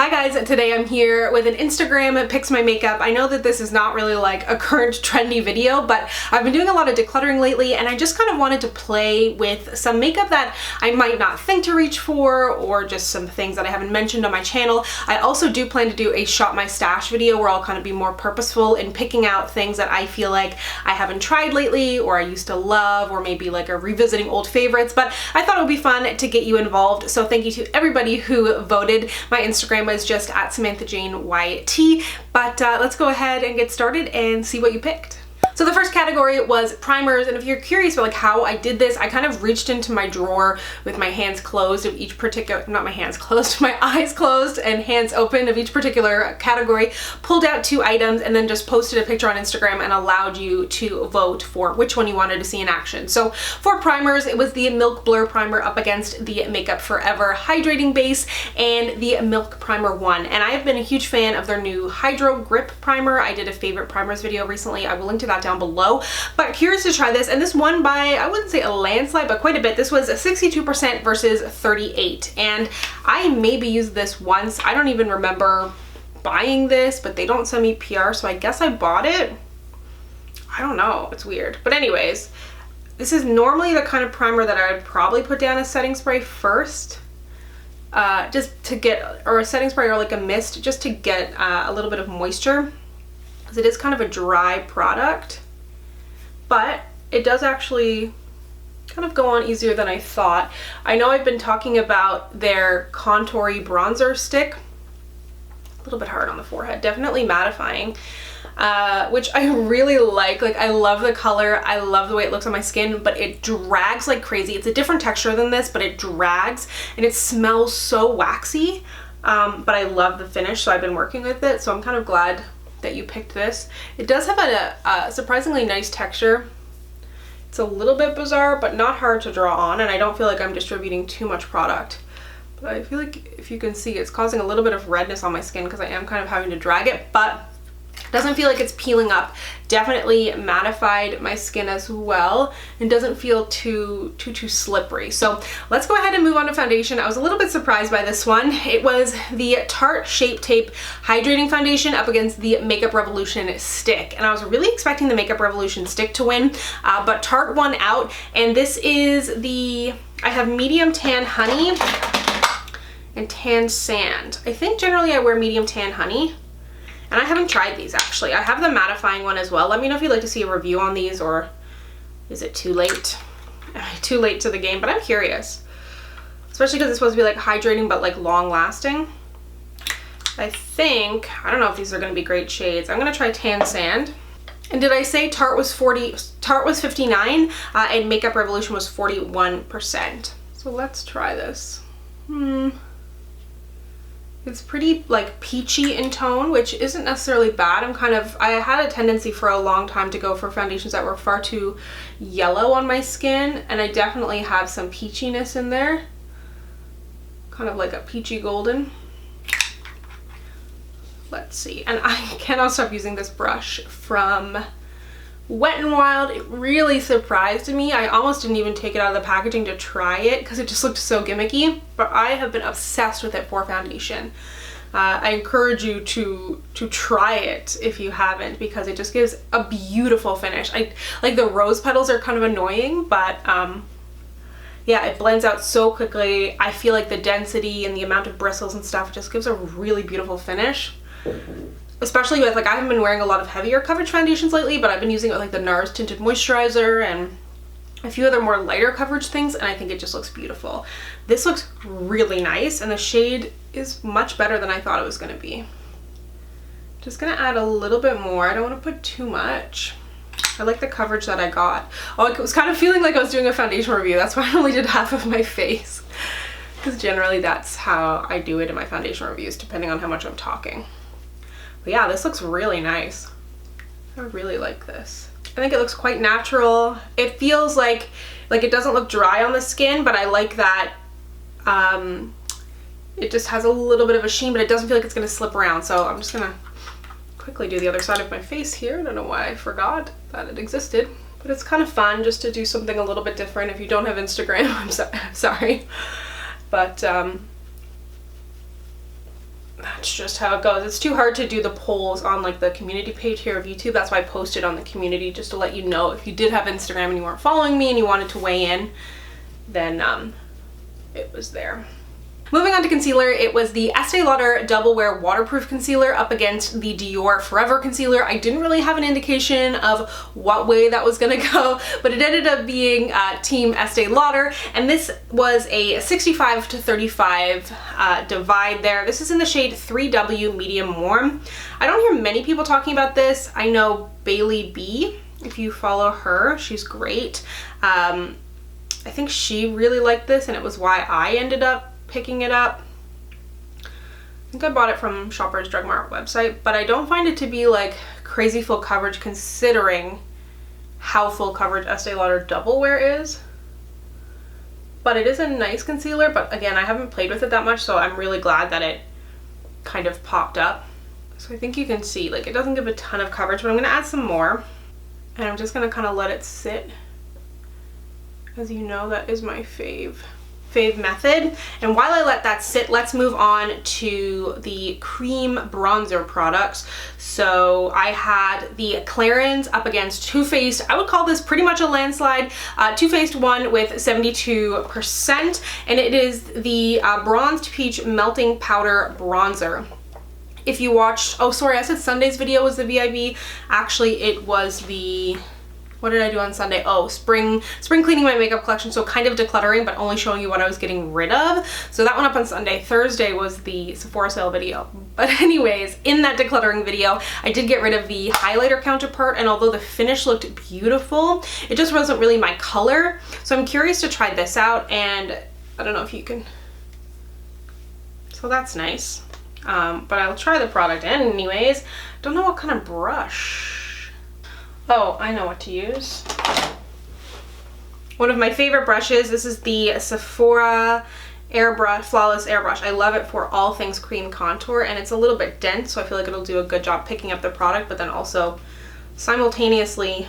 Hi guys, today I'm here with an Instagram Picks My Makeup. I know that this is not really like a current trendy video, but I've been doing a lot of decluttering lately and I just kind of wanted to play with some makeup that I might not think to reach for, or just some things that I haven't mentioned on my channel. I also do plan to do a shop my stash video where I'll kind of be more purposeful in picking out things that I feel like I haven't tried lately or I used to love, or maybe like a revisiting old favorites, but I thought it would be fun to get you involved. So thank you to everybody who voted. My Instagram is just at Samantha Jane YT, but let's go ahead and get started and see what you picked. So the first category was primers, and if you're curious about like how I did this, I kind of reached into my drawer with my hands closed of each particular, not my hands closed, my eyes closed and hands open of each particular category, pulled out 2 items, and then just posted a picture on Instagram and allowed you to vote for which one you wanted to see in action. So for primers, it was the Milk Blur Primer up against the Makeup Forever Hydrating Base and the Milk Primer 1. And I have been a huge fan of their new Hydro Grip Primer. I did a favorite primers video recently. I will link to that down below, but curious to try this, and this won by, I wouldn't say a landslide, but quite a bit. This was 62% versus 38%, and I maybe used this once. I don't even remember buying this, but they don't send me PR, so I guess I bought it. I don't know, it's weird. But anyways, this is normally the kind of primer that I would probably put down a setting spray first, just to get, or a setting spray or like a mist, just to get a little bit of moisture. It is kind of a dry product, but it does actually kind of go on easier than I thought. I know I've been talking about their Contouring bronzer stick. A little bit hard on the forehead, definitely mattifying, which I really like. Like, I love the color, I love the way it looks on my skin, but it drags like crazy. It's a different texture than this, but it drags and it smells so waxy, but I love the finish, so I've been working with it, so I'm kind of glad that you picked this. It does have a surprisingly nice texture. It's a little bit bizarre, but not hard to draw on, and I don't feel like I'm distributing too much product. But I feel like, if you can see, it's causing a little bit of redness on my skin because I am kind of having to drag it, but doesn't feel like it's peeling up. Definitely mattified my skin as well, and doesn't feel too slippery. So let's go ahead and move on to foundation. I was a little bit surprised by this one. It was the Tarte Shape Tape Hydrating Foundation up against the Makeup Revolution stick, and I was really expecting the Makeup Revolution stick to win, but Tarte won out. And this is the, I have medium tan honey and tan sand. I think generally I wear medium tan honey. And I haven't tried these actually. I have the mattifying one as well. Let me know if you'd like to see a review on these, or is it too late? Too late to the game, but I'm curious. Especially because it's supposed to be like hydrating but like long lasting. I think, I don't know if these are going to be great shades. I'm going to try tan sand. And did I say Tarte was 59 and Makeup Revolution was 41%. So let's try this. It's pretty like peachy in tone, which isn't necessarily bad. I had a tendency for a long time to go for foundations that were far too yellow on my skin, and I definitely have some peachiness in there. Kind of like a peachy golden. Let's see, and I cannot stop using this brush from Wet n Wild. It really surprised me. I almost didn't even take it out of the packaging to try it because it just looked so gimmicky, but I have been obsessed with it for foundation. I encourage you to try it if you haven't, because it just gives a beautiful finish. Like the rose petals are kind of annoying, but yeah, it blends out so quickly. I feel like the density and the amount of bristles and stuff just gives a really beautiful finish. Especially with, like, I haven't been wearing a lot of heavier coverage foundations lately, but I've been using it with like the NARS Tinted Moisturizer and a few other more lighter coverage things, and I think it just looks beautiful. This looks really nice, and the shade is much better than I thought it was going to be. Just going to add a little bit more. I don't want to put too much. I like the coverage that I got. Oh, I was kind of feeling like I was doing a foundation review. That's why I only did half of my face, because generally that's how I do it in my foundation reviews, depending on how much I'm talking. But yeah, this looks really nice. I really like this. I think it looks quite natural. It feels like it doesn't look dry on the skin, but I like that it just has a little bit of a sheen, but it doesn't feel like it's gonna slip around. So I'm just gonna quickly do the other side of my face here. I don't know why I forgot that it existed, but it's kind of fun just to do something a little bit different. If you don't have Instagram, I'm sorry. But that's just how it goes. It's too hard to do the polls on like the community page here of YouTube. That's why I posted on the community, just to let you know if you did have Instagram and you weren't following me and you wanted to weigh in, then it was there. Moving on to concealer, it was the Estee Lauder Double Wear Waterproof Concealer up against the Dior Forever Concealer. I didn't really have an indication of what way that was gonna go, but it ended up being Team Estee Lauder, and this was a 65 to 35 divide there. This is in the shade 3W Medium Warm. I don't hear many people talking about this. I know Bailey B, if you follow her, she's great. I think she really liked this, and it was why I ended up picking it up. I think I bought it from Shoppers Drug Mart website, but I don't find it to be like crazy full coverage considering how full coverage Estee Lauder Double Wear is. But it is a nice concealer, but again, I haven't played with it that much, so I'm really glad that it kind of popped up. So I think you can see, like, it doesn't give a ton of coverage, but I'm gonna add some more, and I'm just gonna kind of let it sit. As you know, that is my fave method. And while I let that sit, let's move on to the cream bronzer products. So I had the Clarins up against Too Faced. I would call this pretty much a landslide. Too Faced won with 72%, and it is the Bronzed Peach Melting Powder Bronzer. If you watched, oh sorry, I said Sunday's video was the VIB. Actually, it was the, what did I do on Sunday? Oh, spring cleaning my makeup collection, so kind of decluttering, but only showing you what I was getting rid of. So that went up on Sunday. Thursday was the Sephora sale video. But anyways, in that decluttering video, I did get rid of the highlighter counterpart, and although the finish looked beautiful, it just wasn't really my color. So I'm curious to try this out, and I don't know if you can, so that's nice. But I'll try the product anyways. Don't know what kind of brush. Oh, I know what to use. One of my favorite brushes. This is the Sephora Airbrush, Flawless Airbrush. I love it for all things cream contour, and it's a little bit dense, so I feel like it'll do a good job picking up the product, but then also simultaneously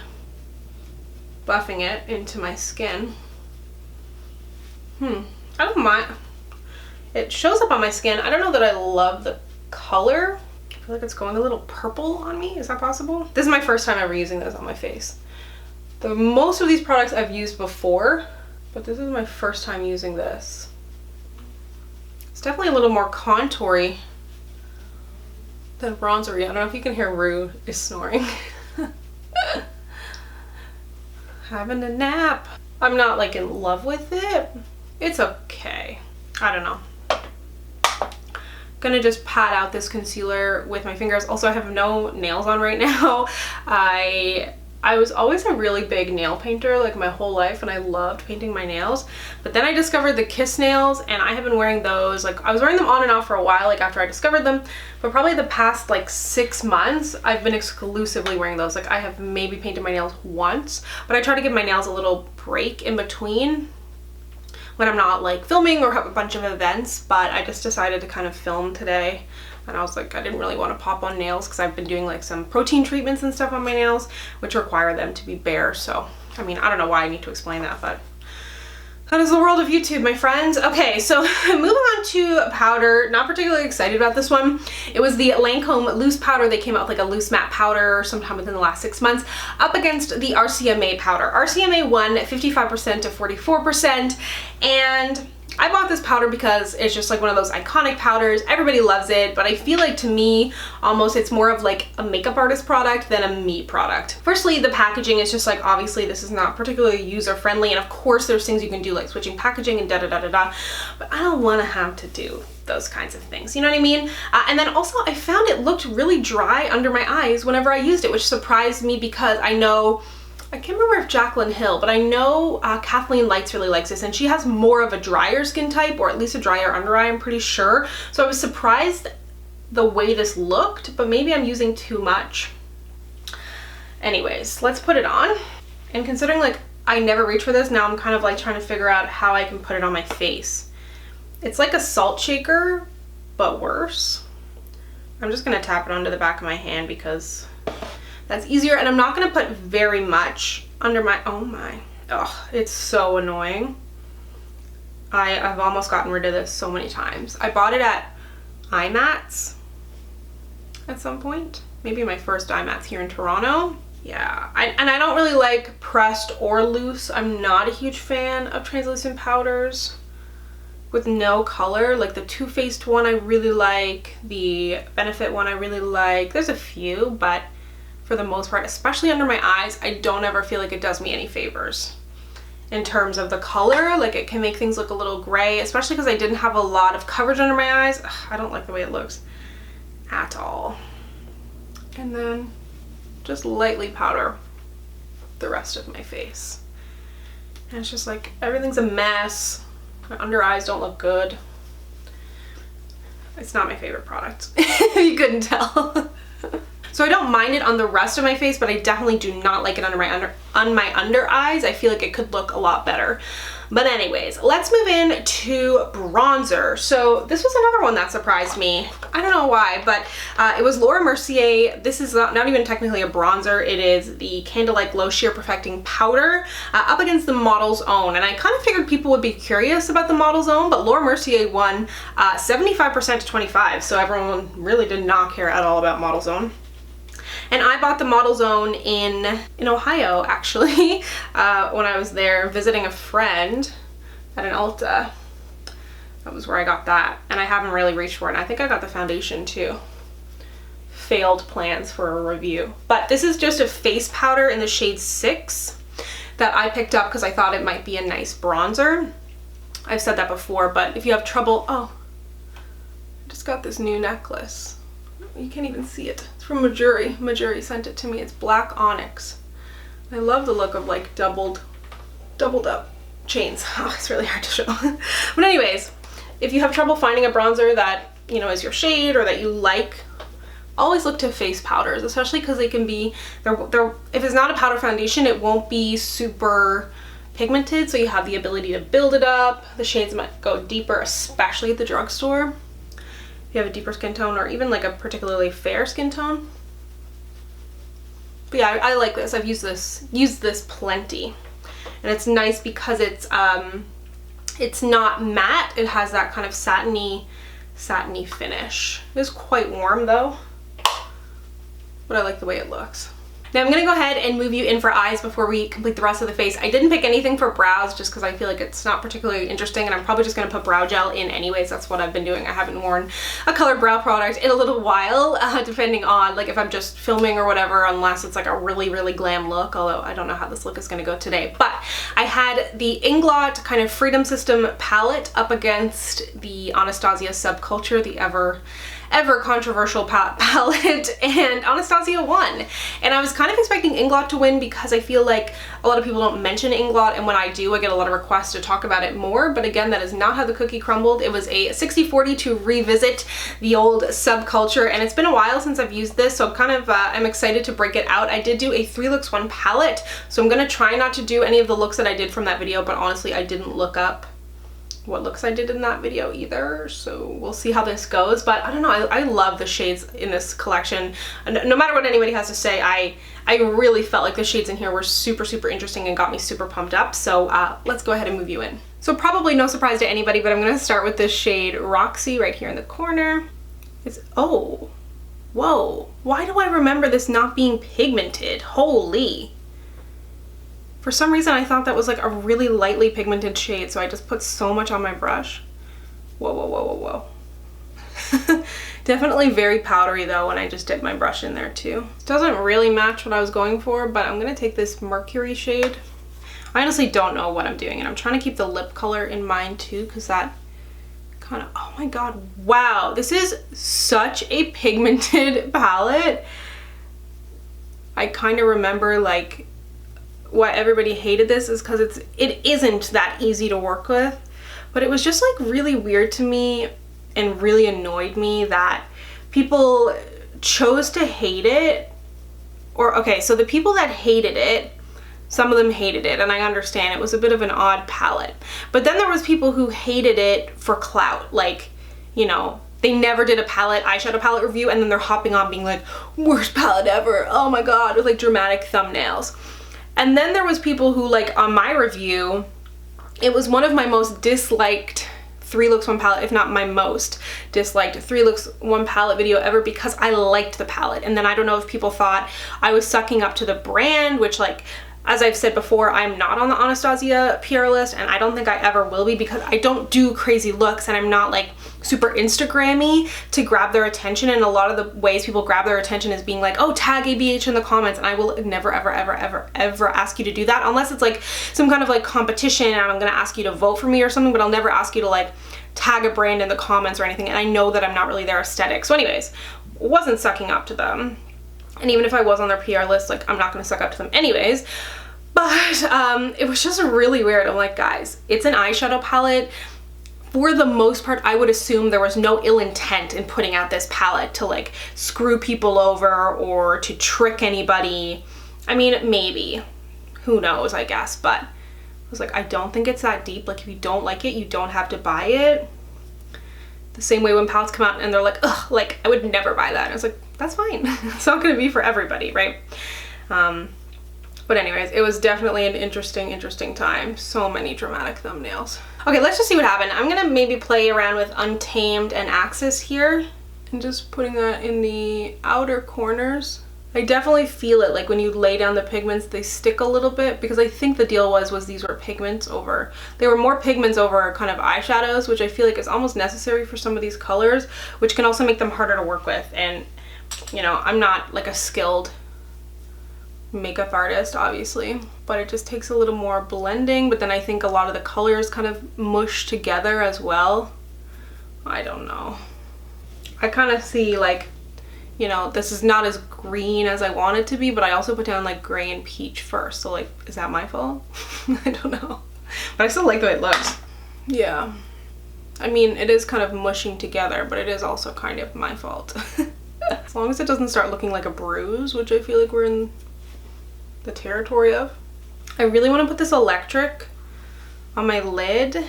buffing it into my skin. I don't mind. It shows up on my skin. I don't know that I love the color. I feel like it's going a little purple on me. Is that possible? This is my first time ever using this on my face. Most of these products I've used before, but this is my first time using this. It's definitely a little more contoury than bronzery. I don't know if you can hear Rue is snoring. Having a nap. I'm not like in love with it. It's okay. I don't know. Gonna just pat out this concealer with my fingers. Also, I have no nails on right now. I was always a really big nail painter like my whole life, and I loved painting my nails, but then I discovered the Kiss nails, and I have been wearing those, like I was wearing them on and off for a while, like after I discovered them, but probably the past like 6 months I've been exclusively wearing those. Like I have maybe painted my nails once, but I try to give my nails a little break in between when I'm not like filming or have a bunch of events. But I just decided to kind of film today, and I was like, I didn't really want to pop on nails because I've been doing like some protein treatments and stuff on my nails, which require them to be bare. So I mean, I don't know why I need to explain that, but that is the world of YouTube, my friends. Okay, so moving on to powder. Not particularly excited about this one. It was the Lancome loose powder. They came out with like a loose matte powder sometime within the last 6 months, up against the RCMA powder. RCMA won 55% to 44%, and I bought this powder because it's just like one of those iconic powders. Everybody loves it, but I feel like to me, almost it's more of like a makeup artist product than a me product. Firstly, the packaging is just like, obviously this is not particularly user friendly, and of course there's things you can do like switching packaging and da-da-da-da-da, but I don't want to have to do those kinds of things, you know what I mean? And then also I found it looked really dry under my eyes whenever I used it, which surprised me because I know, I can't remember if Jaclyn Hill, but I know Kathleen Lights really likes this, and she has more of a drier skin type, or at least a drier under eye, I'm pretty sure. So I was surprised the way this looked, but maybe I'm using too much. Anyways, let's put it on. And considering like I never reach for this, now I'm kind of like trying to figure out how I can put it on my face. It's like a salt shaker, but worse. I'm just gonna tap it onto the back of my hand because that's easier, and I'm not gonna put very much under my, oh my, oh, it's so annoying. I've almost gotten rid of this so many times. I bought it at IMATS, at some point. Maybe my first dye mats here in Toronto. Yeah, and I don't really like pressed or loose. I'm not a huge fan of translucent powders with no color. Like the Too Faced one I really like, the Benefit one I really like. There's a few, but for the most part, especially under my eyes, I don't ever feel like it does me any favors in terms of the color. Like it can make things look a little gray, especially because I didn't have a lot of coverage under my eyes. Ugh, I don't like the way it looks at all. And then just lightly powder the rest of my face. And it's just like everything's a mess. My under eyes don't look good. It's not my favorite product, if you couldn't tell. So I don't mind it on the rest of my face, but I definitely do not like it under my under eyes. I feel like it could look a lot better. But anyways, let's move in to bronzer. So this was another one that surprised me. I don't know why, but it was Laura Mercier. This is not even technically a bronzer. It is the Candlelight Glow Sheer Perfecting Powder up against the Model's Own. And I kind of figured people would be curious about the Model's Own, but Laura Mercier won 75% to 25%. So everyone really did not care at all about Model's Own. And I bought the Model's Own in Ohio, actually, when I was there visiting a friend at an Ulta. That was where I got that. And I haven't really reached for it. And I think I got the foundation too. Failed plans for a review. But this is just a face powder in the shade 6 that I picked up because I thought it might be a nice bronzer. I've said that before, but if you have trouble... Oh, I just got this new necklace. You can't even see it. It's from Majuri. Majuri sent it to me. It's black onyx. I love the look of like doubled up chains. Oh, it's really hard to show. But anyways, if you have trouble finding a bronzer that, you know, is your shade or that you like, always look to face powders, especially because they can be, if it's not a powder foundation, it won't be super pigmented, so you have the ability to build it up. The shades might go deeper, especially at the drugstore. You have a deeper skin tone or even like a particularly fair skin tone. But yeah, I like this. I've used this plenty. And it's nice because it's not matte. It has that kind of satiny finish. It's quite warm though, but I like the way it looks. Now I'm going to go ahead and move you in for eyes before we complete the rest of the face. I didn't pick anything for brows just because I feel like it's not particularly interesting, and I'm probably just going to put brow gel in anyways. That's what I've been doing. I haven't worn a colored brow product in a little while, depending on like if I'm just filming or whatever, unless it's like a really, really glam look, although I don't know how this look is going to go today. But I had the Inglot kind of Freedom System palette up against the Anastasia Subculture, the ever controversial palette, and Anastasia won. And I was kind of expecting Inglot to win because I feel like a lot of people don't mention Inglot, and when I do, I get a lot of requests to talk about it more. But again, that is not how the cookie crumbled. It was a 60-40 to revisit the old Subculture, and it's been a while since I've used this, so kind of I'm excited to break it out. I did do a 3 looks 1 palette, so I'm gonna try not to do any of the looks that I did from that video, but honestly, I didn't look up what looks I did in that video either, so we'll see how this goes. But I don't know, I love the shades in this collection. No matter what anybody has to say, I really felt like the shades in here were super, super interesting and got me super pumped up. So let's go ahead and move you in. So probably no surprise to anybody, but I'm gonna start with this shade Roxy right here in the corner. It's, oh, whoa, why do I remember this not being pigmented? Holy. For some reason, I thought that was like a really lightly pigmented shade, so I just put so much on my brush. Whoa, whoa, whoa, whoa, whoa. Definitely very powdery though when I just dip my brush in there too. It doesn't really match what I was going for, but I'm gonna take this Mercury shade. I honestly don't know what I'm doing, and I'm trying to keep the lip color in mind too, because that kind of, oh my god, wow. This is such a pigmented palette. I kind of remember like, why everybody hated this is because it isn't that easy to work with, but it was just like really weird to me and really annoyed me that people chose to hate it. Or okay, so the people that hated it, some of them hated it, and I understand it was a bit of an odd palette, but then there was people who hated it for clout, like, you know, they never did a eyeshadow palette review, and then they're hopping on being like, worst palette ever, oh my god, with like dramatic thumbnails. And then there was people who, like, on my review, it was one of my most disliked 3 looks, 1 palette, if not my most disliked 3 looks, 1 palette video ever, because I liked the palette. And then I don't know if people thought I was sucking up to the brand, which, like, as I've said before, I'm not on the Anastasia PR list, and I don't think I ever will be, because I don't do crazy looks and I'm not like super Instagrammy to grab their attention. And a lot of the ways people grab their attention is being like, oh, tag ABH in the comments, and I will never ever ever ever ever ask you to do that unless it's like some kind of like competition and I'm gonna ask you to vote for me or something, but I'll never ask you to like tag a brand in the comments or anything, and I know that I'm not really their aesthetic. So anyways, wasn't sucking up to them. And even if I was on their PR list, like, I'm not gonna suck up to them anyways. But it was just really weird. I'm like, guys, it's an eyeshadow palette. For the most part, I would assume there was no ill intent in putting out this palette to like screw people over or to trick anybody. I mean, maybe. Who knows, I guess. But I was like, I don't think it's that deep. Like, if you don't like it, you don't have to buy it. The same way when palettes come out and they're like, ugh, like, I would never buy that. And I was like, that's fine. It's not gonna be for everybody, right? But anyways, it was definitely an interesting time. So many dramatic thumbnails. Okay, let's just see what happened. I'm gonna maybe play around with Untamed and Axis here and just putting that in the outer corners. I definitely feel it, like when you lay down the pigments, they stick a little bit, because I think the deal was these were pigments over, they were more pigments over kind of eyeshadows, which I feel like is almost necessary for some of these colors, which can also make them harder to work with. And, you know, I'm not like a skilled makeup artist, obviously, but it just takes a little more blending. But then I think a lot of the colors kind of mush together as well. I don't know. I kind of see like, you know, this is not as green as I want it to be, but I also put down like gray and peach first. So like, is that my fault? I don't know. But I still like the way it looks. Yeah. I mean, it is kind of mushing together, but it is also kind of my fault. As long as it doesn't start looking like a bruise, which I feel like we're in the territory of. I really want to put this electric on my lid,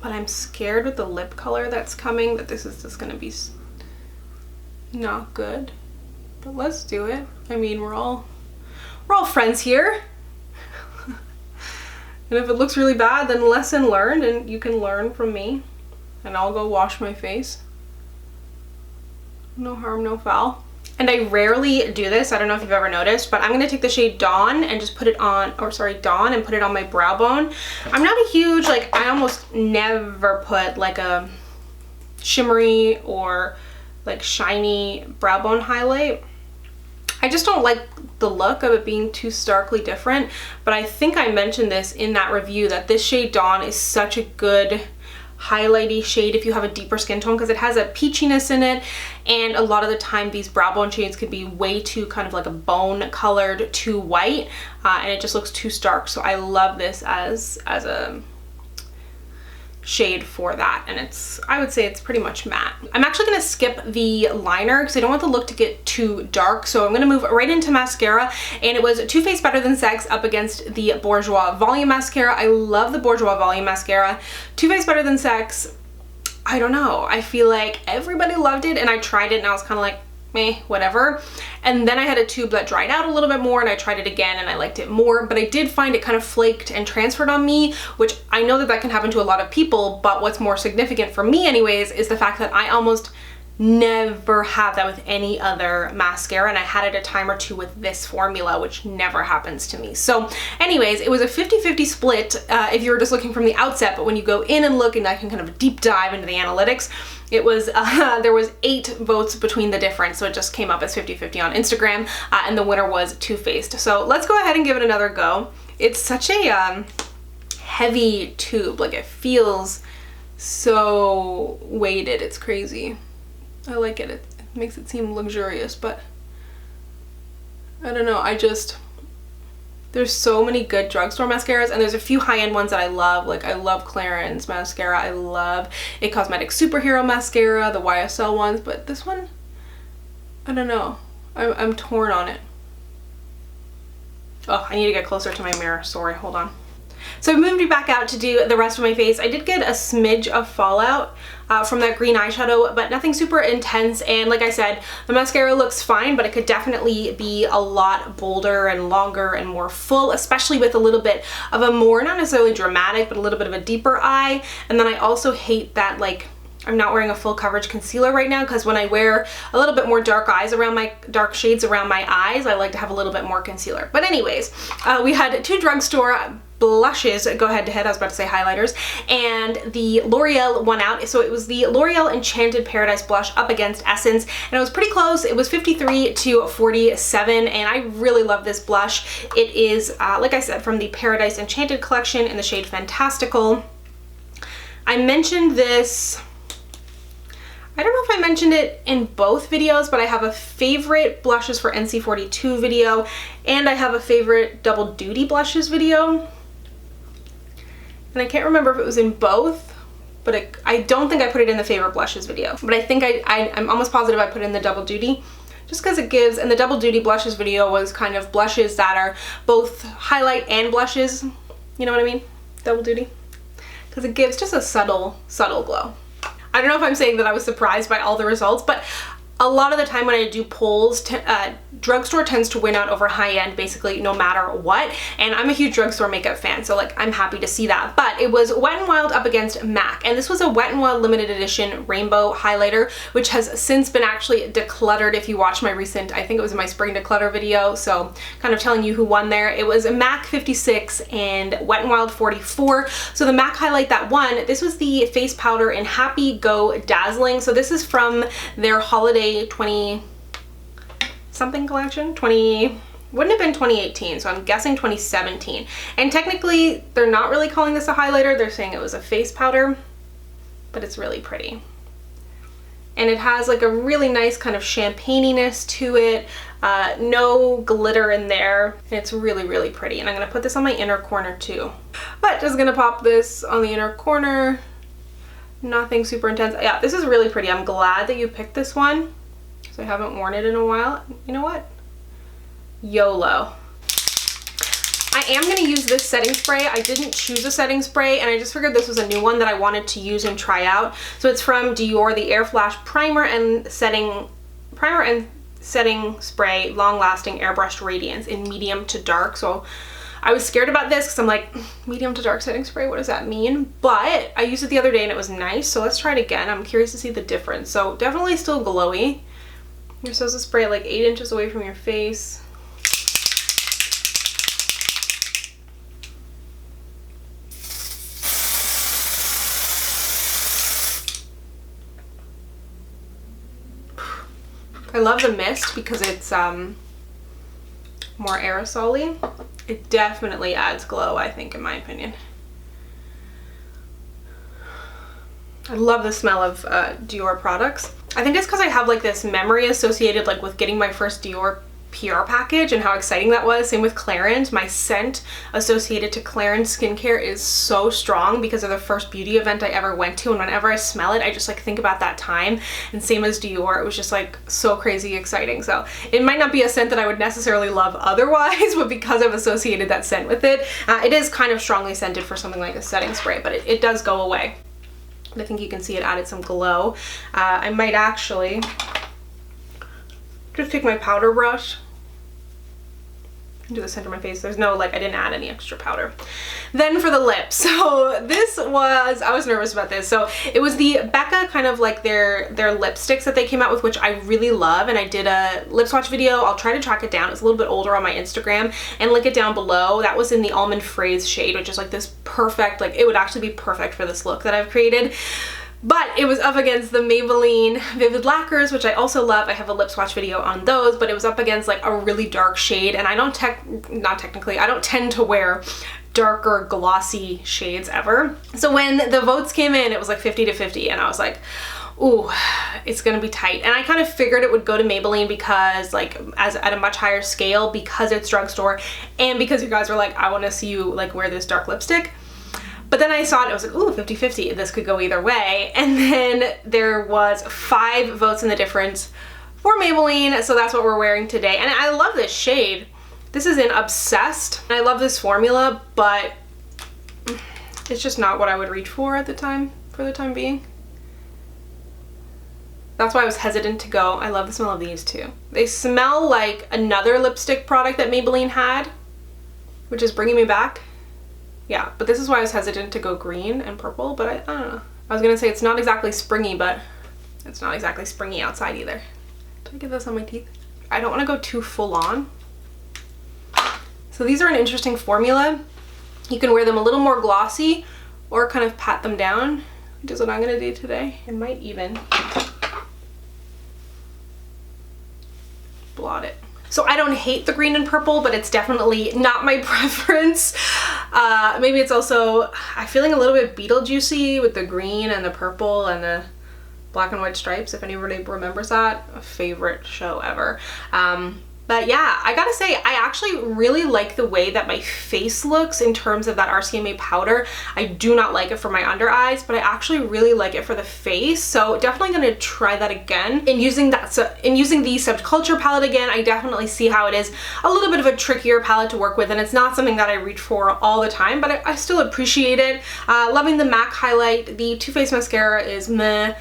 but I'm scared with the lip color that's coming that this is just gonna be not good. But let's do it. I mean, we're all friends here. And if it looks really bad, then lesson learned, and you can learn from me, and I'll go wash my face. No harm, no foul. And I rarely do this, I don't know if you've ever noticed, but I'm going to take the shade Dawn and just put it on, or sorry, Dawn, and put it on my brow bone. I'm not a huge, like, I almost never put like a shimmery or like shiny brow bone highlight. I just don't like the look of it being too starkly different, but I think I mentioned this in that review that this shade Dawn is such a good highlighty shade if you have a deeper skin tone, because it has a peachiness in it, and a lot of the time these brow bone shades could be way too kind of like a bone colored, too white, and it just looks too stark. So I love this as a shade for that, and it's, I would say it's pretty much matte. I'm actually going to skip the liner because I don't want the look to get too dark, so I'm going to move right into mascara, and it was Too Faced Better Than Sex up against the Bourjois Volume Mascara. I love the Bourjois Volume Mascara. Too Faced Better Than Sex, I don't know, I feel like everybody loved it, and I tried it and I was kind of like, meh, whatever. And then I had a tube that dried out a little bit more, and I tried it again and I liked it more, but I did find it kind of flaked and transferred on me, which I know that that can happen to a lot of people, but what's more significant for me anyways is the fact that I almost never have that with any other mascara, and I had it a time or two with this formula, which never happens to me. So anyways, it was a 50-50 split if you were just looking from the outset, but when you go in and look, and I can kind of deep dive into the analytics, it was there was 8 votes between the difference, so it just came up as 50-50 on Instagram, and the winner was Too Faced. So let's go ahead and give it another go. It's such a heavy tube, like it feels so weighted, it's crazy. I like it. It makes it seem luxurious, but I don't know, there's so many good drugstore mascaras, and there's a few high-end ones that I love. Like, I love Clarins mascara, I love It Cosmetics Superhero mascara, the YSL ones, but this one, I don't know. I'm torn on it. Oh, I need to get closer to my mirror. Sorry, hold on. So I moved back out to do the rest of my face. I did get a smidge of fallout from that green eyeshadow, but nothing super intense. And like I said, the mascara looks fine, but it could definitely be a lot bolder and longer and more full, especially with a little bit of a more, not necessarily dramatic, but a little bit of a deeper eye. And then I also hate that, like, I'm not wearing a full coverage concealer right now, because when I wear a little bit more dark shades around my eyes, I like to have a little bit more concealer. But anyways, we had 2 drugstore blushes go head to head. I was about to say highlighters, and the L'Oreal won out. So it was the L'Oreal Enchanted Paradise blush up against Essence, and it was pretty close. It was 53 to 47, and I really love this blush. It is, like I said, from the Paradise Enchanted collection in the shade Fantastical. I mentioned this, I don't know if I mentioned it in both videos, but I have a favorite blushes for NC42 video, and I have a favorite double duty blushes video. And I can't remember if it was in both, but I don't think I put it in the favorite blushes video. But I think I'm almost positive I put it in the double duty, just because it gives, and the double duty blushes video was kind of blushes that are both highlight and blushes. You know what I mean? Double duty. Because it gives just a subtle glow. I don't know if I'm saying that I was surprised by all the results, but a lot of the time when I do polls, drugstore tends to win out over high-end basically no matter what, and I'm a huge drugstore makeup fan, so like I'm happy to see that. But it was Wet n Wild up against MAC, and this was a Wet n Wild limited edition rainbow highlighter, which has since been actually decluttered. If you watch my recent, I think it was my spring declutter video, so kind of telling you who won there. It was MAC 56 and Wet n Wild 44. So the MAC highlight that won, this was the face powder in Happy Go Dazzling. So this is from their holiday 20 something collection, wouldn't have been 2018, so I'm guessing 2017. And technically they're not really calling this a highlighter, they're saying it was a face powder, but it's really pretty. And it has like a really nice kind of champagne-iness to it, no glitter in there. It's really, really pretty. And I'm gonna put this on my inner corner too. But just gonna pop this on the inner corner. Nothing super intense. Yeah, this is really pretty. I'm glad that you picked this one, so I haven't worn it in a while. You know what? YOLO. I am going to use this setting spray. I didn't choose a setting spray, and I just figured this was a new one that I wanted to use and try out. So it's from Dior, the Air Flash Primer and Setting Spray Long Lasting Airbrushed Radiance in medium to dark. So I was scared about this because I'm like, medium to dark setting spray, what does that mean? But I used it the other day and it was nice, so let's try it again. I'm curious to see the difference. So definitely still glowy. You're supposed to spray it like 8 inches away from your face. I love the mist because it's more aerosol-y. It definitely adds glow, I think, in my opinion. I love the smell of Dior products. I think it's because I have like this memory associated like with getting my first Dior PR package and how exciting that was. Same with Clarins. My scent associated to Clarins skincare is so strong because of the first beauty event I ever went to, and whenever I smell it I just like think about that time. And same as Dior, it was just like so crazy exciting. So it might not be a scent that I would necessarily love otherwise, but because I've associated that scent with it, it is kind of strongly scented for something like a setting spray, but it does go away. I think you can see it added some glow. I might actually just take my powder brush into the center of my face. There's no, like, I didn't add any extra powder. Then for the lips. So this was, I was nervous about this. So it was the Becca kind of like their lipsticks that they came out with, which I really love. And I did a lip swatch video. I'll try to track it down. It's a little bit older on my Instagram and link it down below. That was in the Almond Phrase shade, which is like this perfect, like it would actually be perfect for this look that I've created. But it was up against the Maybelline Vivid Lacquers, which I also love. I have a lip swatch video on those, but it was up against like a really dark shade, and I don't I don't tend to wear darker glossy shades ever. So when the votes came in, it was like 50 to 50, and I was like, ooh, it's gonna be tight. And I kind of figured it would go to Maybelline because like at a much higher scale, because it's drugstore and because you guys were like, I want to see you like wear this dark lipstick. But then I saw it and I was like, ooh, 50-50, this could go either way. And then there was 5 votes in the difference for Maybelline, so that's what we're wearing today. And I love this shade. This is in Obsessed. And I love this formula, but it's just not what I would reach for at the time, for the time being. That's why I was hesitant to go. I love the smell of these too. They smell like another lipstick product that Maybelline had, which is bringing me back. Yeah, but this is why I was hesitant to go green and purple, but I don't know. I was gonna say it's not exactly springy, but it's not exactly springy outside either. Did I get this on my teeth? I don't wanna go too full on. So these are an interesting formula. You can wear them a little more glossy or kind of pat them down, which is what I'm gonna do today. I might even blot it. So I don't hate the green and purple, but it's definitely not my preference. Maybe it's also, I'm feeling a little bit Beetlejuicy with the green and the purple and the black and white stripes, if anybody remembers that. A favorite show ever. But yeah, I gotta say, I actually really like the way that my face looks in terms of that RCMA powder. I do not like it for my under eyes, but I actually really like it for the face. So definitely gonna try that again. In using the Subculture palette again, I definitely see how it is a little bit of a trickier palette to work with, and it's not something that I reach for all the time, but I still appreciate it. Loving the MAC highlight. The Too Faced mascara is meh.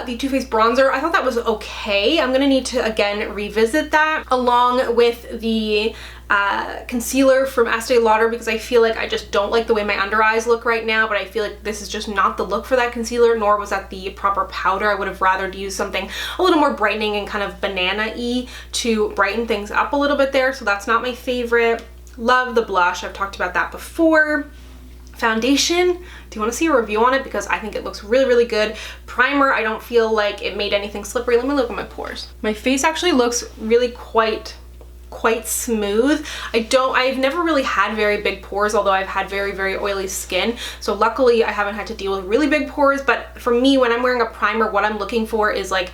The Too Faced bronzer, I thought that was okay. I'm gonna need to again revisit that along with the concealer from Estee Lauder, because I feel like I just don't like the way my under eyes look right now, but I feel like this is just not the look for that concealer, nor was that the proper powder. I would have rather used something a little more brightening and kind of banana-y to brighten things up a little bit there, so that's not my favorite. Love the blush, I've talked about that before. Foundation, do you want to see a review on it? Because I think it looks really, really good. Primer, I don't feel like it made anything slippery. Let me look at my pores. My face actually looks really quite smooth. I've never really had very big pores, although I've had very, very oily skin. So luckily I haven't had to deal with really big pores, but for me, when I'm wearing a primer, what I'm looking for is like,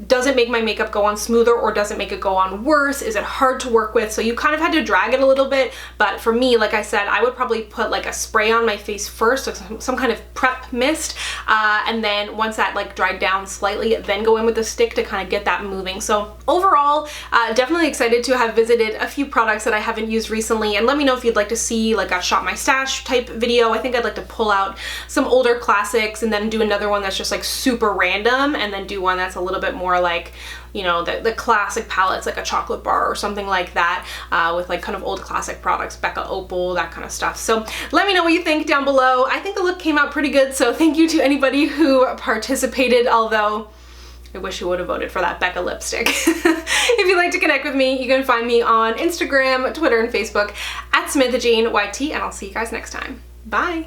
does it make my makeup go on smoother or does it make it go on worse? Is it hard to work with? So you kind of had to drag it a little bit, but for me, like I said, I would probably put like a spray on my face first, so some kind of prep mist, and then once that like dried down slightly, then go in with the stick to kind of get that moving. So overall, definitely excited to have visited a few products that I haven't used recently, and let me know if you'd like to see like a shop my stash type video. I think I'd like to pull out some older classics and then do another one that's just like super random, and then do one that's a little bit more like, you know, the classic palettes, like a chocolate bar or something like that, with like kind of old classic products, Becca Opal, that kind of stuff. So let me know what you think down below. I think the look came out pretty good, so thank you to anybody who participated, although I wish you would have voted for that Becca lipstick. If you'd like to connect with me, you can find me on Instagram, Twitter, and Facebook at SamanthaJaneYT, and I'll see you guys next time. Bye!